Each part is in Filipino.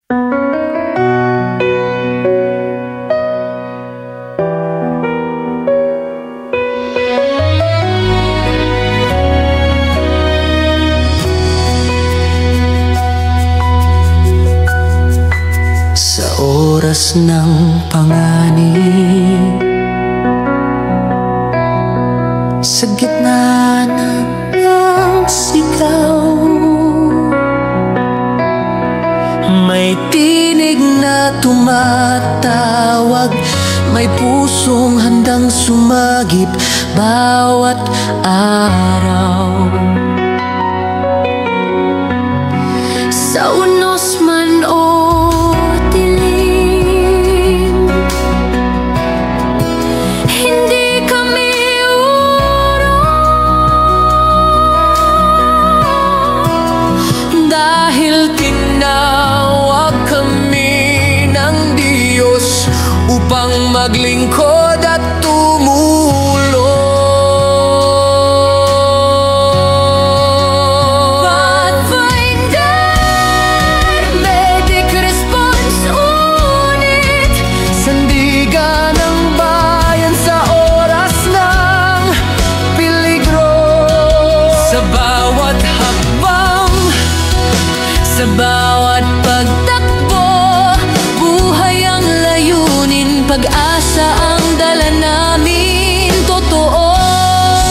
Sa oras ng panganib, sa gitna ng sigaw, may tinig na tumatawag, may pusong handang sumagip bawat araw. Sa unos man o dilim, hindi kami urong, dahil tinawag kami ng Diyos upang maglingkod at tumulong. Pathfinder Medic Response Unit, sandigan ng bayan sa oras ng peligro. Sa bawat hakbang, sa bawat pagtakbo, buhay ang layunin, pag-asa ang dala namin, totoo.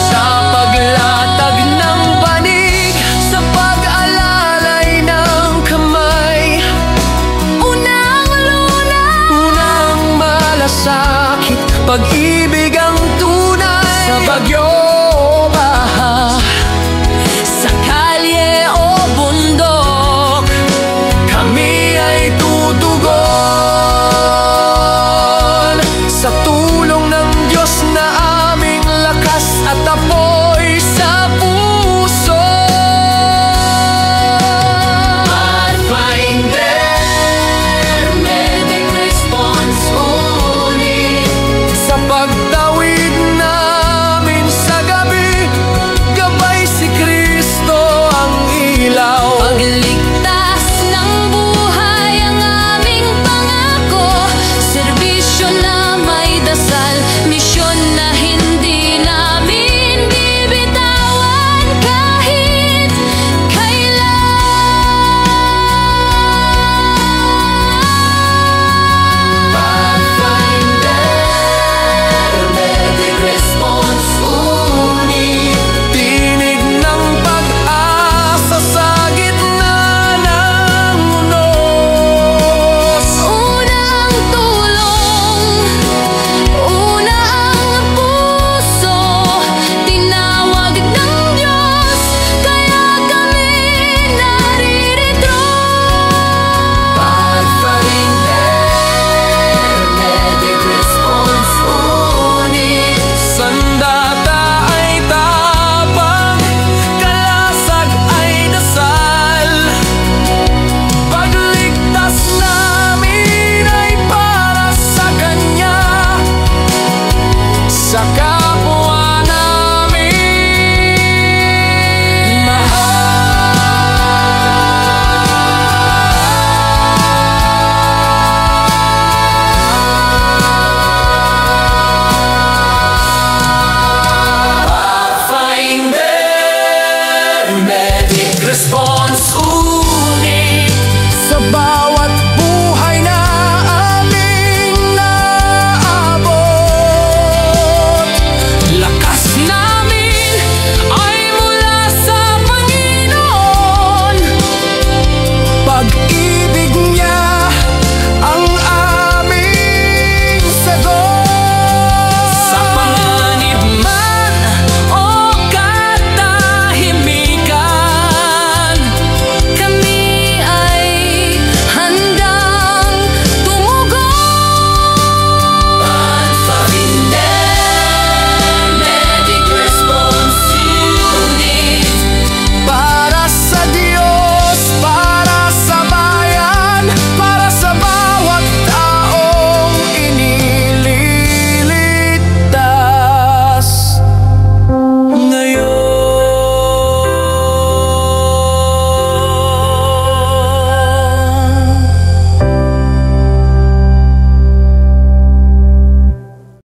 Sa paglatag ng banig, sa pag-alalay ng kamay, unang luna, unang malasakit, pag